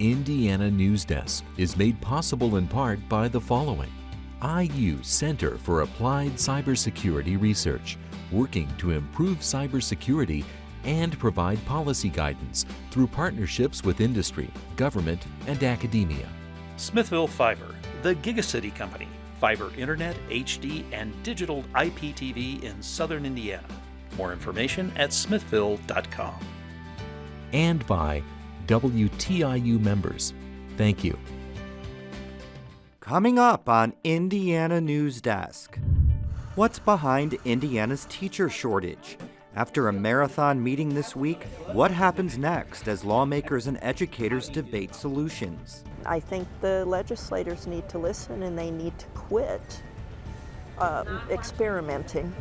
Indiana Newsdesk is made possible in part by the following. IU Center for Applied Cybersecurity Research, working to improve cybersecurity and provide policy guidance through partnerships with industry, government, and academia. Smithville Fiber, the Gigacity Company, fiber internet, HD, and digital IPTV in southern Indiana. More information at smithville.com. And by WTIU members. Thank you. Coming up on Indiana Newsdesk. What's behind Indiana's teacher shortage? After a marathon meeting this week, what happens next as lawmakers and educators debate solutions? I think the legislators need to listen and they need to quit experimenting.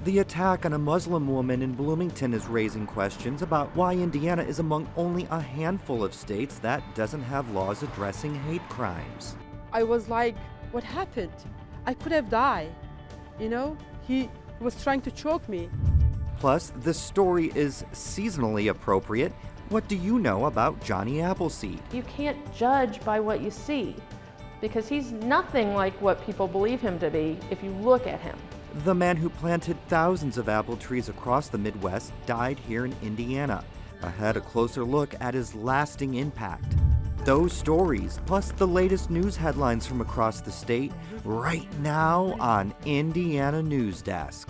The attack on a Muslim woman in Bloomington is raising questions about why Indiana is among only a handful of states that doesn't have laws addressing hate crimes. I was like, what happened? I could have died. You know, he was trying to choke me. Plus, the story is seasonally appropriate. What do you know about Johnny Appleseed? You can't judge by what you see, because he's nothing like what people believe him to be if you look at him. The man who planted thousands of apple trees across the Midwest died here in Indiana. Ahead, a closer look at his lasting impact. Those stories, plus the latest news headlines from across the state, right now on Indiana Newsdesk.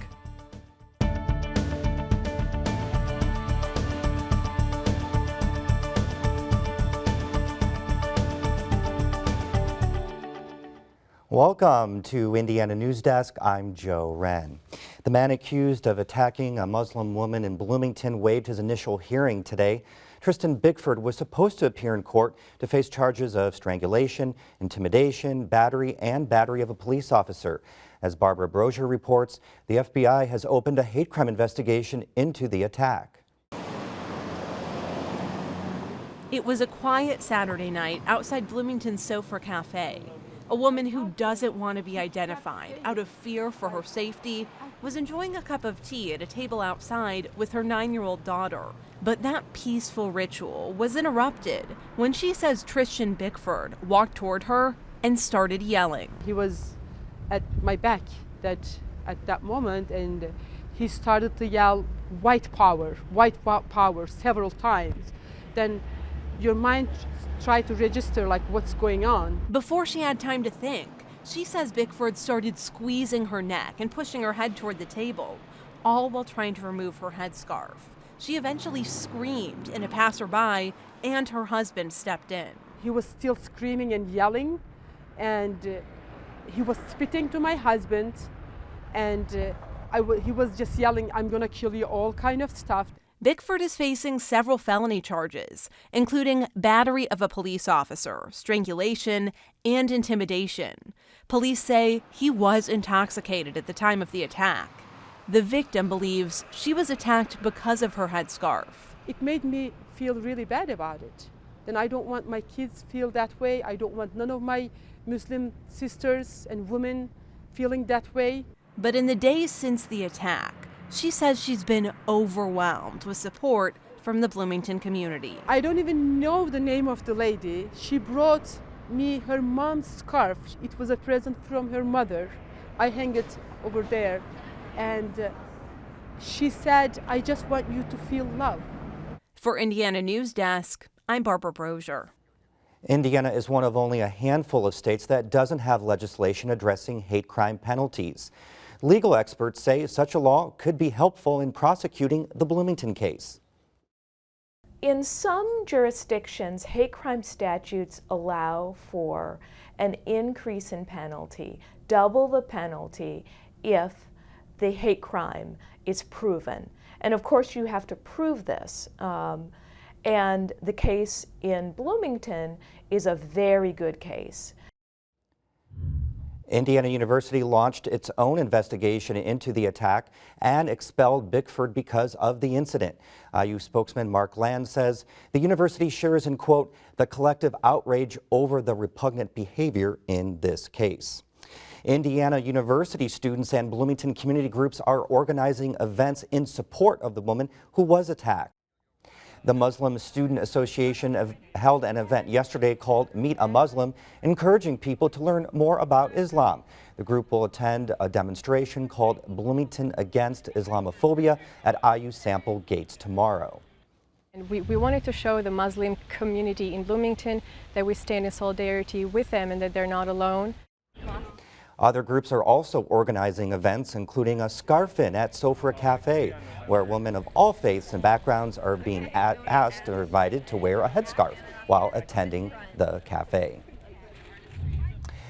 Welcome to Indiana Newsdesk. I'm Joe Wren. The man accused of attacking a Muslim woman in Bloomington waived his initial hearing today. Tristan Bickford was supposed to appear in court to face charges of strangulation, intimidation, battery, and battery of a police officer. As Barbara Brozier reports, the FBI has opened a hate crime investigation into the attack. It was a quiet Saturday night outside Bloomington's Sofa Cafe. A woman who doesn't want to be identified out of fear for her safety was enjoying a cup of tea at a table outside with her 9-year-old daughter. But that peaceful ritual was interrupted when she says Tristan Bickford walked toward her and started yelling. He was at my back at that moment, and he started to yell, white power, several times. Then your mind try to register like what's going on. Before she had time to think, she says Bickford started squeezing her neck and pushing her head toward the table, all while trying to remove her headscarf. She eventually screamed, and a passerby and her husband stepped in. He was still screaming and yelling, and he was spitting to my husband, and he was just yelling, I'm gonna kill you, all kind of stuff. Bickford is facing several felony charges, including battery of a police officer, strangulation, and intimidation. Police say he was intoxicated at the time of the attack. The victim believes she was attacked because of her headscarf. It made me feel really bad about it. Then I don't want my kids feel that way. I don't want none of my Muslim sisters and women feeling that way. But in the days since the attack, she says she's been overwhelmed with support from the Bloomington community. I don't even know the name of the lady. She brought me her mom's scarf. It was a present from her mother. I hang it over there. And she said, I just want you to feel love. For Indiana Newsdesk, I'm Barbara Brozier. Indiana is one of only a handful of states that doesn't have legislation addressing hate crime penalties. Legal experts say such a law could be helpful in prosecuting the Bloomington case. In some jurisdictions, hate crime statutes allow for an increase in penalty, double the penalty if the hate crime is proven. And of course you have to prove this. And the case in Bloomington is a very good case. Indiana University launched its own investigation into the attack and expelled Bickford because of the incident. IU spokesman Mark Land says the university shares in, quote, the collective outrage over the repugnant behavior in this case. Indiana University students and Bloomington community groups are organizing events in support of the woman who was attacked. The Muslim Student Association held an event yesterday called Meet a Muslim, encouraging people to learn more about Islam. The group will attend a demonstration called Bloomington Against Islamophobia at IU Sample Gates tomorrow. And we wanted to show the Muslim community in Bloomington that we stand in solidarity with them and that they're not alone. Other groups are also organizing events, including a scarf-in at Sofa Cafe, where women of all faiths and backgrounds are being asked or invited to wear a headscarf while attending the cafe.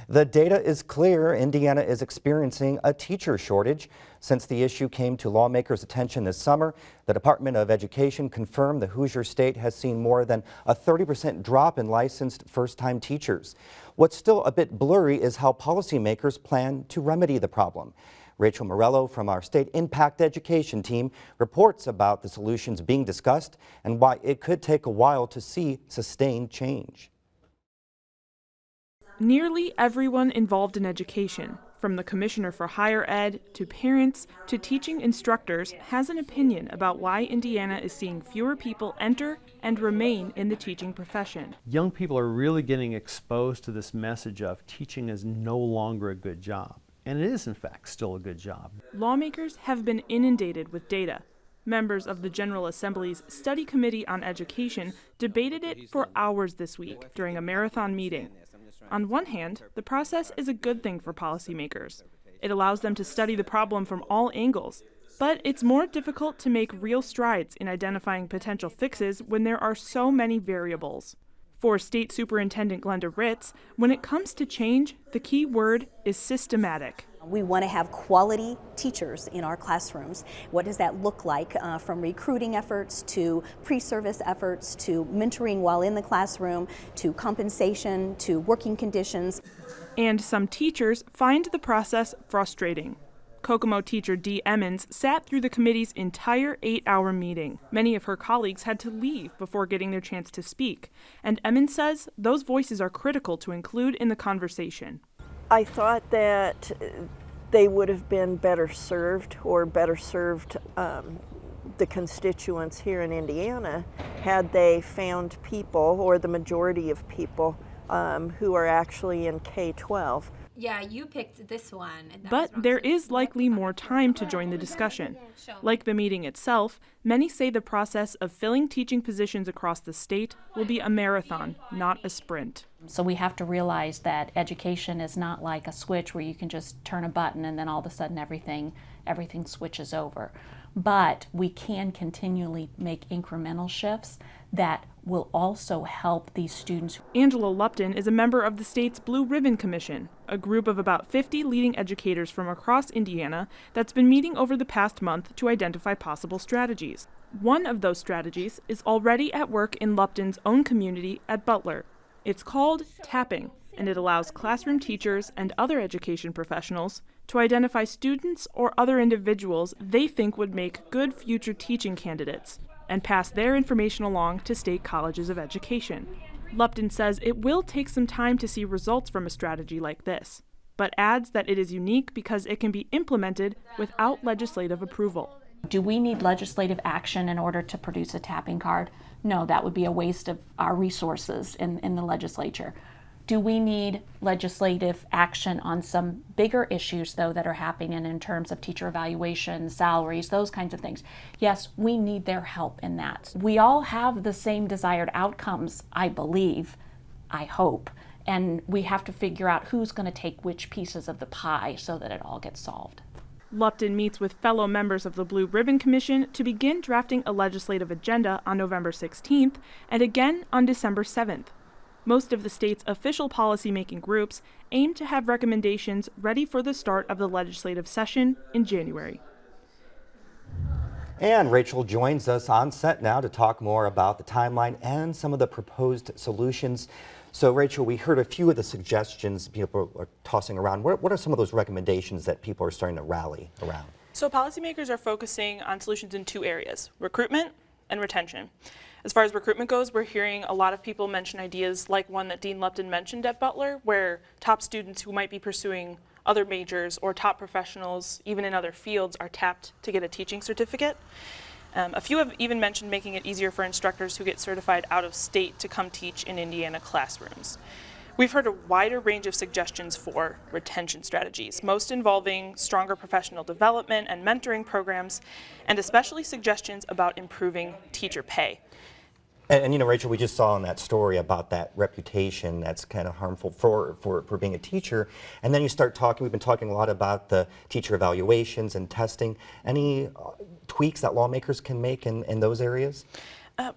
The data is clear. Indiana is experiencing a teacher shortage. Since the issue came to lawmakers' attention this summer, the Department of Education confirmed the Hoosier State has seen more than a 30% drop in licensed first-time teachers. What's still a bit blurry is how policymakers plan to remedy the problem. Rachel Morello from our State Impact Education team reports about the solutions being discussed and why it could take a while to see sustained change. Nearly everyone involved in education, from the Commissioner for Higher Ed to parents to teaching instructors, has an opinion about why Indiana is seeing fewer people enter and remain in the teaching profession. Young people are really getting exposed to this message of teaching is no longer a good job. And it is, in fact, still a good job. Lawmakers have been inundated with data. Members of the General Assembly's Study Committee on Education debated it for hours this week during a marathon meeting. On one hand, the process is a good thing for policymakers. It allows them to study the problem from all angles. But it's more difficult to make real strides in identifying potential fixes when there are so many variables. For State Superintendent Glenda Ritz, when it comes to change, the key word is systematic. We want to have quality teachers in our classrooms. What does that look like from recruiting efforts to pre-service efforts to mentoring while in the classroom to compensation to working conditions? And some teachers find the process frustrating. Kokomo teacher Dee Emmons sat through the committee's entire 8-hour meeting. Many of her colleagues had to leave before getting their chance to speak, and Emmons says those voices are critical to include in the conversation. I thought that they would have been better served the constituents here in Indiana had they found people, or the majority of people, who are actually in K-12. Yeah, you picked this one. But there is likely more time to join the discussion. Like the meeting itself, many say the process of filling teaching positions across the state will be a marathon, not a sprint. So we have to realize that education is not like a switch where you can just turn a button and then all of a sudden everything switches over. But we can continually make incremental shifts that will also help these students. Angela Lupton is a member of the state's Blue Ribbon Commission, a group of about 50 leading educators from across Indiana that's been meeting over the past month to identify possible strategies. One of those strategies is already at work in Lupton's own community at Butler. It's called tapping, and it allows classroom teachers and other education professionals to identify students or other individuals they think would make good future teaching candidates and pass their information along to state colleges of education. Lupton says it will take some time to see results from a strategy like this, but adds that it is unique because it can be implemented without legislative approval. Do we need legislative action in order to produce a tapping card? No, that would be a waste of our resources in the legislature. Do we need legislative action on some bigger issues, though, that are happening in terms of teacher evaluation, salaries, those kinds of things? Yes, we need their help in that. We all have the same desired outcomes, I believe, I hope, and we have to figure out who's going to take which pieces of the pie so that it all gets solved. Lupton meets with fellow members of the Blue Ribbon Commission to begin drafting a legislative agenda on November 16th and again on December 7th. Most of the state's official policymaking groups aim to have recommendations ready for the start of the legislative session in January. And Rachel joins us on set now to talk more about the timeline and some of the proposed solutions. So Rachel, we heard a few of the suggestions people are tossing around. What are some of those recommendations that people are starting to rally around? So policymakers are focusing on solutions in two areas: recruitment and retention. As far as recruitment goes, we're hearing a lot of people mention ideas like one that Dean Lupton mentioned at Butler, where top students who might be pursuing other majors or top professionals, even in other fields, are tapped to get a teaching certificate. A few have even mentioned making it easier for instructors who get certified out of state to come teach in Indiana classrooms. We've heard a wider range of suggestions for retention strategies, most involving stronger professional development and mentoring programs, and especially suggestions about improving teacher pay. And you know, Rachel, we just saw in that story about that reputation that's kind of harmful for being a teacher. And then you start talking, we've been talking a lot about the teacher evaluations and testing. Any tweaks that lawmakers can make in those areas?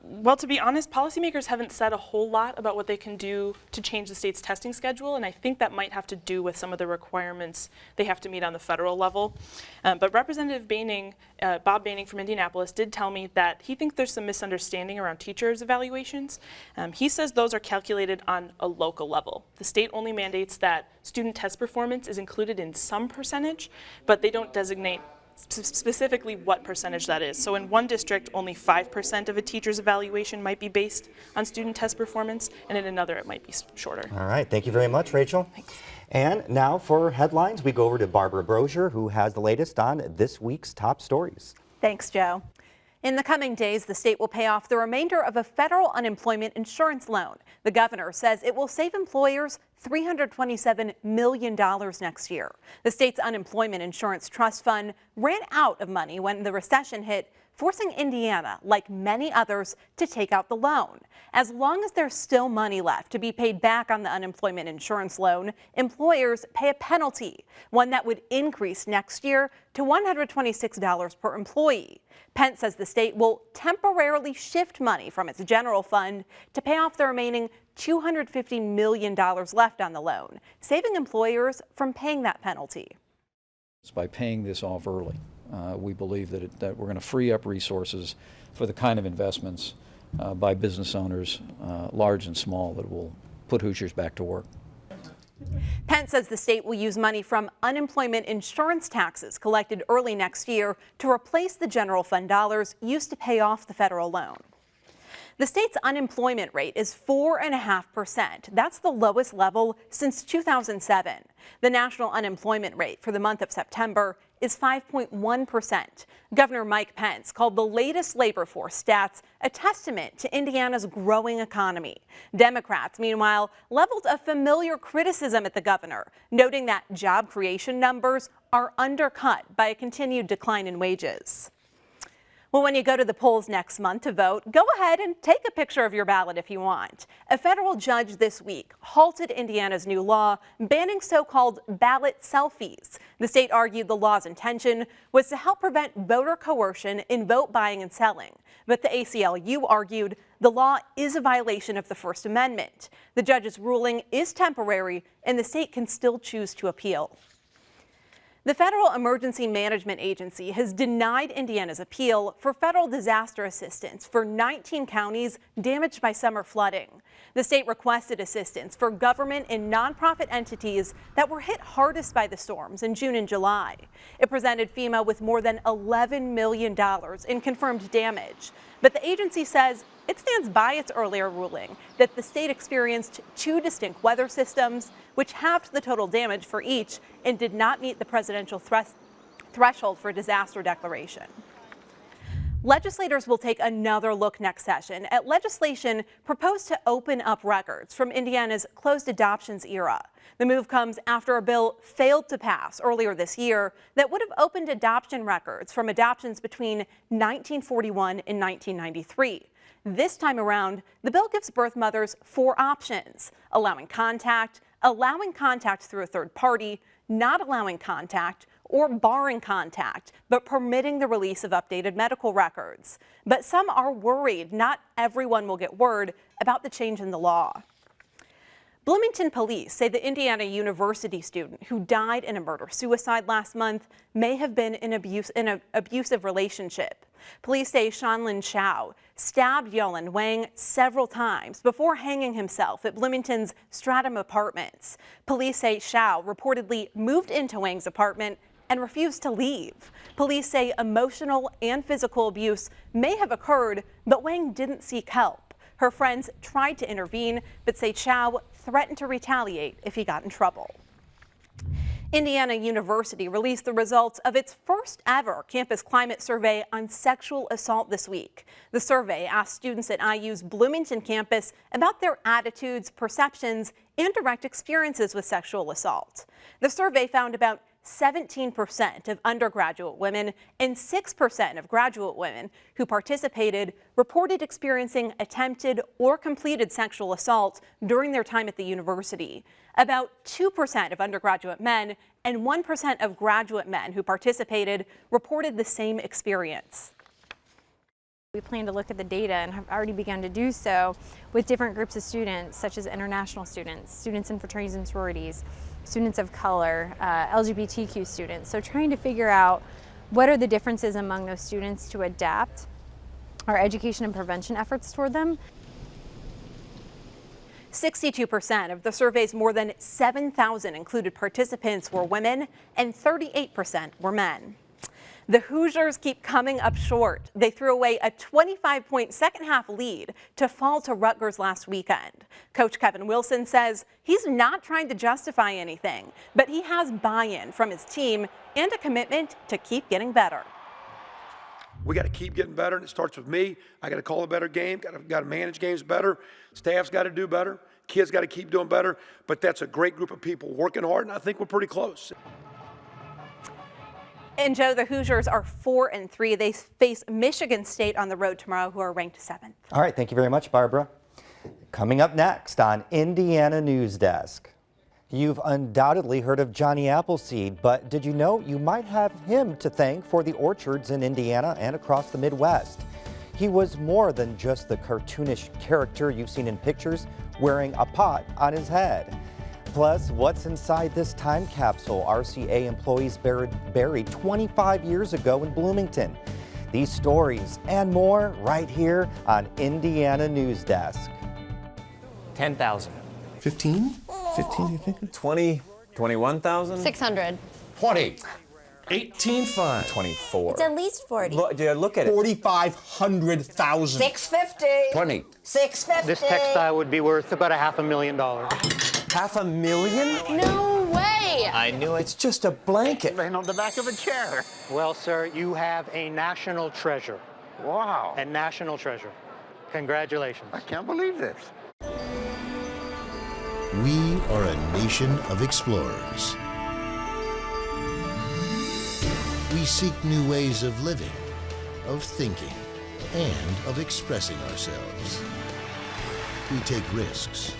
Well, to be honest, policymakers haven't said a whole lot about what they can do to change the state's testing schedule, and I think that might have to do with some of the requirements they have to meet on the federal level. But Representative Bob Baining from Indianapolis did tell me that he thinks there's some misunderstanding around teachers' evaluations. He says those are calculated on a local level. The state only mandates that student test performance is included in some percentage, but they don't designate specifically what percentage that is. So in one district, only 5% of a teacher's evaluation might be based on student test performance, and in another it might be shorter. All right, thank you very much, Rachel. Thanks. And now for headlines, we go over to Barbara Brosier, who has the latest on this week's top stories. Thanks, Joe. In the coming days, the state will pay off the remainder of a federal unemployment insurance loan. The governor says it will save employers $327 million next year. The state's unemployment insurance trust fund ran out of money when the recession hit, forcing Indiana, like many others, to take out the loan. As long as there's still money left to be paid back on the unemployment insurance loan, employers pay a penalty, one that would increase next year to $126 per employee. Pence says the state will temporarily shift money from its general fund to pay off the remaining $250 million left on the loan, saving employers from paying that penalty. By paying this off early, we believe that we're going to free up resources for the kind of investments by business owners, large and small, that will put Hoosiers back to work. Pence says the state will use money from unemployment insurance taxes collected early next year to replace the general fund dollars used to pay off the federal loan. The state's unemployment rate is 4.5%. That's the lowest level since 2007. The national unemployment rate for the month of September is 5.1%. Governor Mike Pence called the latest labor force stats a testament to Indiana's growing economy. Democrats, meanwhile, leveled a familiar criticism at the governor, noting that job creation numbers are undercut by a continued decline in wages. Well, when you go to the polls next month to vote, go ahead and take a picture of your ballot if you want. A federal judge this week halted Indiana's new law banning so-called ballot selfies. The state argued the law's intention was to help prevent voter coercion in vote buying and selling. But the ACLU argued the law is a violation of the First Amendment. The judge's ruling is temporary, and the state can still choose to appeal. The Federal Emergency Management Agency has denied Indiana's appeal for federal disaster assistance for 19 counties damaged by summer flooding. The state requested assistance for government and nonprofit entities that were hit hardest by the storms in June and July. It presented FEMA with more than $11 million in confirmed damage. But the agency says it stands by its earlier ruling that the state experienced two distinct weather systems, which halved the total damage for each and did not meet the presidential threshold for disaster declaration. Legislators will take another look next session at legislation proposed to open up records from Indiana's closed adoptions era. The move comes after a bill failed to pass earlier this year that would have opened adoption records from adoptions between 1941 and 1993. This time around, the bill gives birth mothers 4 options: allowing contact through a third party, not allowing contact, or barring contact, but permitting the release of updated medical records. But some are worried not everyone will get word about the change in the law. Bloomington police say the Indiana University student who died in a murder-suicide last month may have been in an abusive relationship. Police say Shanlin Chow stabbed Yolan Wang several times before hanging himself at Bloomington's Stratum Apartments. Police say Chow reportedly moved into Wang's apartment and refused to leave. Police say emotional and physical abuse may have occurred, but Wang didn't seek help. Her friends tried to intervene, but say Chow threatened to retaliate if he got in trouble. Indiana University released the results of its first ever campus climate survey on sexual assault this week. The survey asked students at IU's Bloomington campus about their attitudes, perceptions, and direct experiences with sexual assault. The survey found about 17% of undergraduate women and 6% of graduate women who participated reported experiencing attempted or completed sexual assault during their time at the university. About 2% of undergraduate men and 1% of graduate men who participated reported the same experience. We plan to look at the data and have already begun to do so with different groups of students, such as international students, students in fraternities and sororities, students of color, LGBTQ students. So trying to figure out what are the differences among those students to adapt our education and prevention efforts toward them. 62% of the survey's more than 7,000 included participants were women and 38% were men. The Hoosiers keep coming up short. They threw away a 25-point second-half lead to fall to Rutgers last weekend. Coach Kevin Wilson says he's not trying to justify anything, but he has buy-in from his team and a commitment to keep getting better. We got to keep getting better, and it starts with me. I got to call a better game, got to manage games better. Staff's got to do better. Kids got to keep doing better. But that's a great group of people working hard, and I think we're pretty close. And Joe, the Hoosiers are 4-3. They face Michigan State on the road tomorrow, who are ranked 7th. All right, thank you very much, Barbara. Coming up next on Indiana Newsdesk. You've undoubtedly heard of Johnny Appleseed, but did you know you might have him to thank for the orchards in Indiana and across the Midwest? He was more than just the cartoonish character you've seen in pictures wearing a pot on his head. Plus, what's inside this time capsule RCA employees buried 25 years ago in Bloomington? These stories and more right here on Indiana Newsdesk. 10,000. 15? 15, you think? 20, 21,000? 600. 20. 18.5. 24. It's at least 40. Look at it. 4,500,000. 650. 20. 650. This textile would be worth about $500,000. $500,000? No way. I knew it. It's just a blanket. Laying on the back of a chair. Well, sir, you have a national treasure. Wow. A national treasure. Congratulations. I can't believe this. We are a nation of explorers. We seek new ways of living, of thinking, and of expressing ourselves. We take risks.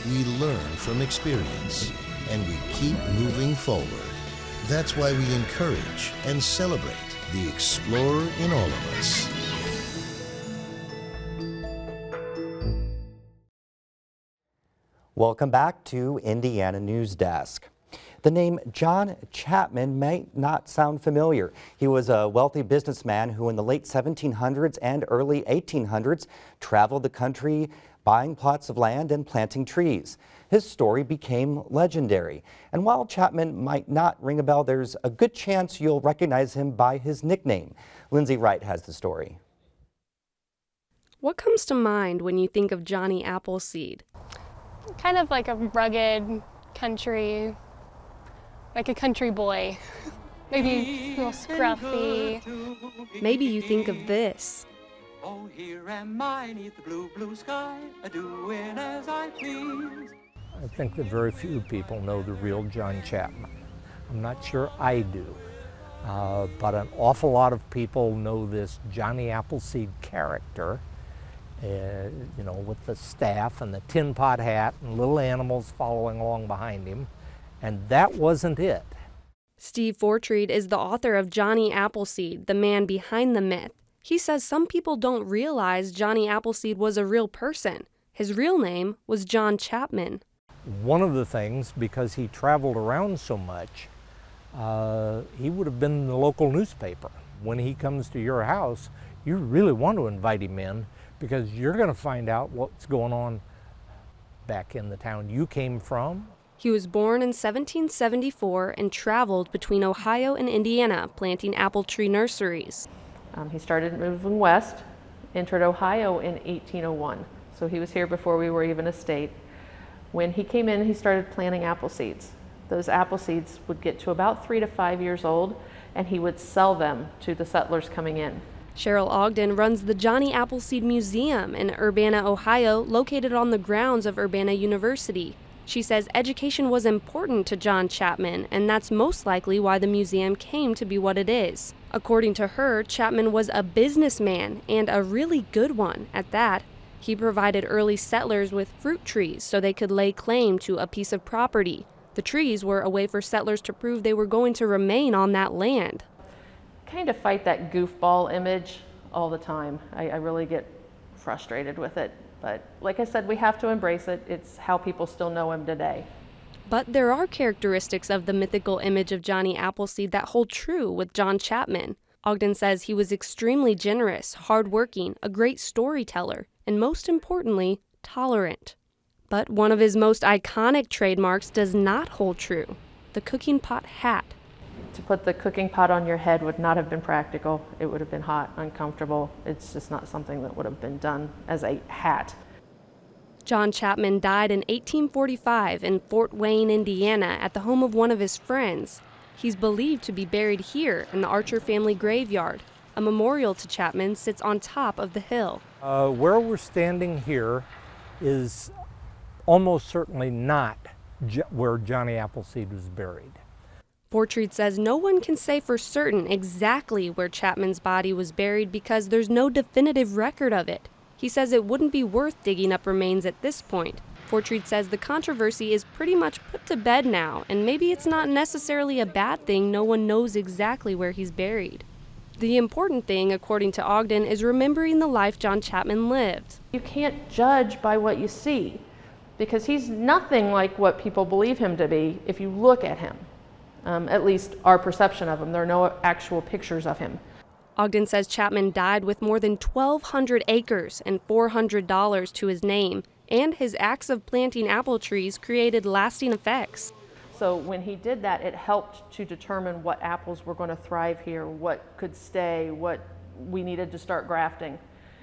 We learn from experience, and we keep moving forward. That's why we encourage and celebrate the explorer in all of us. Welcome back to Indiana Newsdesk. The name John Chapman may not sound familiar. He was a wealthy businessman who in the late 1700s and early 1800s traveled the country buying plots of land and planting trees. His story became legendary. And while Chapman might not ring a bell, there's a good chance you'll recognize him by his nickname. Lindsay Wright has the story. What comes to mind when you think of Johnny Appleseed? Kind of like a rugged country, like a country boy. Maybe a little scruffy. Maybe you think of this. Oh, here am I, 'neath the blue, blue sky, a-doing as I please. I think that very few people know the real John Chapman. I'm not sure I do, but an awful lot of people know this Johnny Appleseed character, you know, with the staff and the tin pot hat and little animals following along behind him, and that wasn't it. Steve Fortreed is the author of Johnny Appleseed, the man behind the myth. He says some people don't realize Johnny Appleseed was a real person. His real name was John Chapman. One of the things, because he traveled around so much, he would have been in the local newspaper. When he comes to your house, you really want to invite him in because you're going to find out what's going on back in the town you came from. He was born in 1774 and traveled between Ohio and Indiana, planting apple tree nurseries. He started moving west, entered Ohio in 1801. So he was here before we were even a state. When he came in, he started planting apple seeds. those apple seeds would get to about 3 to 5 years old, and he would sell them to the settlers coming in. Cheryl Ogden runs the Johnny Appleseed Museum in Urbana, Ohio, located on the grounds of Urbana University. She says education was important to John Chapman, and that's most likely why the museum came to be what it is. According to her, Chapman was a businessman, and a really good one at that. He provided early settlers with fruit trees so they could lay claim to a piece of property. The trees were a way for settlers to prove they were going to remain on that land. Kind of fight that goofball image all the time. I really get frustrated with it. But like I said, we have to embrace it. It's how people still know him today. But there are characteristics of the mythical image of Johnny Appleseed that hold true with John Chapman. Ogden says he was extremely generous, hardworking, a great storyteller, and most importantly, tolerant. But one of his most iconic trademarks does not hold true: the cooking pot hat. To put the cooking pot on your head would not have been practical. It would have been hot, uncomfortable. It's just not something that would have been done as a hat. John Chapman died in 1845 in Fort Wayne, Indiana, at the home of one of his friends. He's believed to be buried here in the Archer family graveyard. A memorial to Chapman sits on top of the hill. Where we're standing here is almost certainly not where Johnny Appleseed was buried. Fortreed says no one can say for certain exactly where Chapman's body was buried because there's no definitive record of it. He says it wouldn't be worth digging up remains at this point. Fortreed says the controversy is pretty much put to bed now, and maybe it's not necessarily a bad thing no one knows exactly where he's buried. The important thing, according to Ogden, is remembering the life John Chapman lived. You can't judge by what you see, because he's nothing like what people believe him to be if you look at him. At least our perception of him. There are no actual pictures of him. Ogden says Chapman died with more than 1,200 acres and $400 to his name, and his acts of planting apple trees created lasting effects. So when he did that, it helped to determine what apples were going to thrive here, what could stay, what we needed to start grafting.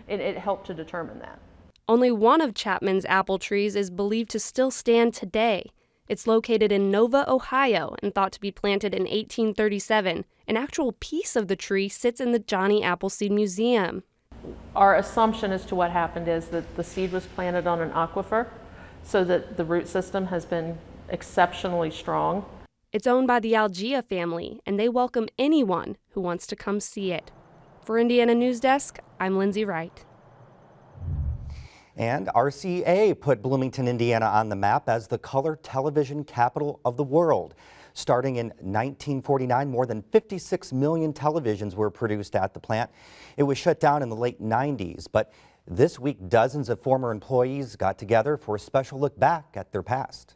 It helped to determine that. Only one of Chapman's apple trees is believed to still stand today. It's located in Nova, Ohio, and thought to be planted in 1837. An actual piece of the tree sits in the Johnny Appleseed Museum. Our assumption as to what happened is that the seed was planted on an aquifer, so that the root system has been exceptionally strong. It's owned by the Algea family, and they welcome anyone who wants to come see it. For Indiana Newsdesk, I'm Lindsay Wright. And RCA put Bloomington, Indiana on the map as the color television capital of the world. Starting in 1949, more than 56 million televisions were produced at the plant. It was shut down in the late 90s, but this week dozens of former employees got together for a special look back at their past.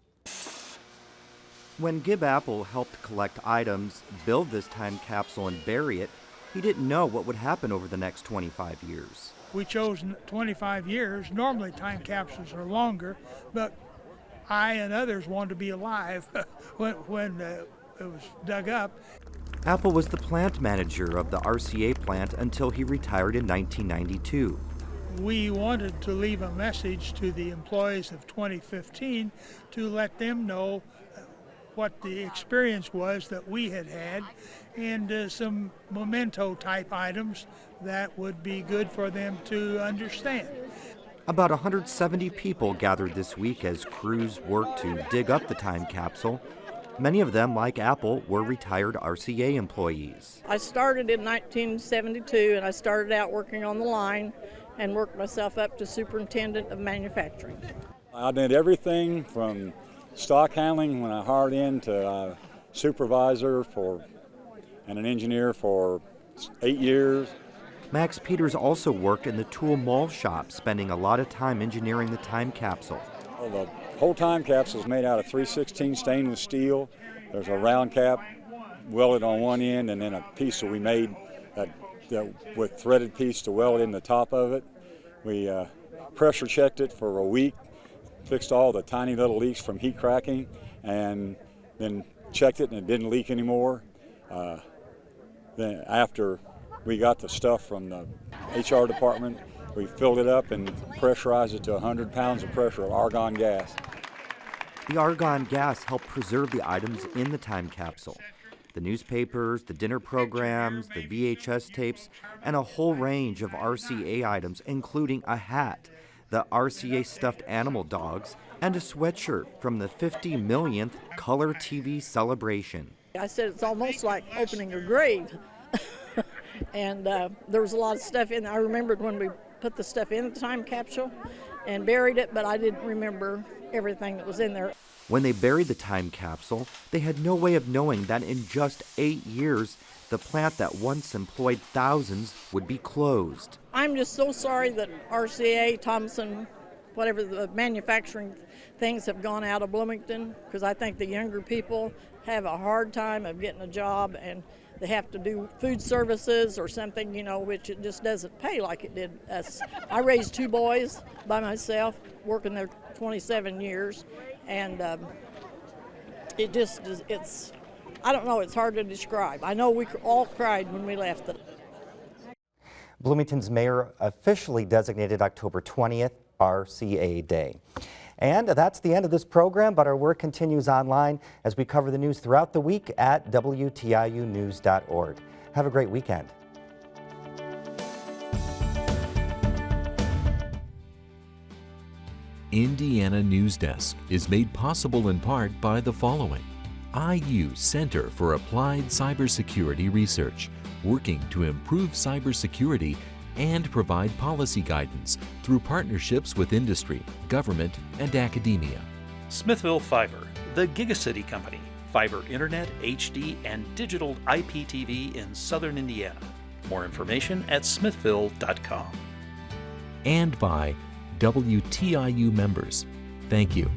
When Gib Apple helped collect items, build this time capsule and bury it, he didn't know what would happen over the next 25 years. We chose 25 years. Normally time capsules are longer, but I and others wanted to be alive when it was dug up. Apple was the plant manager of the RCA plant until he retired in 1992. We wanted to leave a message to the employees of 2015 to let them know what the experience was that we had had, and some memento type items that would be good for them to understand. About 170 people gathered this week as crews worked to dig up the time capsule. Many of them, like Apple, were retired RCA employees. I started in 1972, and I started out working on the line and worked myself up to superintendent of manufacturing. I did everything from stock handling when I hired in to supervisor and an engineer for 8 years. Max Peters also worked in the tool mall shop, spending a lot of time engineering the time capsule. Well, the whole time capsule is made out of 316 stainless steel. There's a round cap welded on one end, and then a piece that we made that with threaded piece to weld in the top of it. We pressure checked it for a week, fixed all the tiny little leaks from heat cracking, and then checked it and it didn't leak anymore. Then after we got the stuff from the HR department, we filled it up and pressurized it to 100 pounds of pressure of argon gas. The argon gas helped preserve the items in the time capsule. The newspapers, the dinner programs, the VHS tapes, and a whole range of RCA items, including a hat, the RCA stuffed animal dogs, and a sweatshirt from the 50 millionth color TV celebration. I said it's almost like opening a grave. And there was a lot of stuff in there. I remembered when we put the stuff in the time capsule and buried it, but I didn't remember everything that was in there. When they buried the time capsule, they had no way of knowing that in just 8 years, the plant that once employed thousands would be closed. I'm just so sorry that RCA, Thompson, whatever the manufacturing things have gone out of Bloomington, because I think the younger people have a hard time of getting a job, and they have to do food services or something, you know, which it just doesn't pay like it did us. I raised 2 boys by myself, working there 27 years, and it just is, I don't know, it's hard to describe. I know we all cried when we left it. Bloomington's mayor officially designated October 20th RCA Day. And that's the end of this program, but our work continues online as we cover the news throughout the week at WTIUnews.org. Have a great weekend. Indiana Newsdesk is made possible in part by the following. IU Center for Applied Cybersecurity Research, working to improve cybersecurity and provide policy guidance through partnerships with industry, government, and academia. Smithville Fiber, the Gigacity Company, fiber internet, HD, and digital IPTV in southern Indiana. More information at smithville.com. And by WTIU members. Thank you.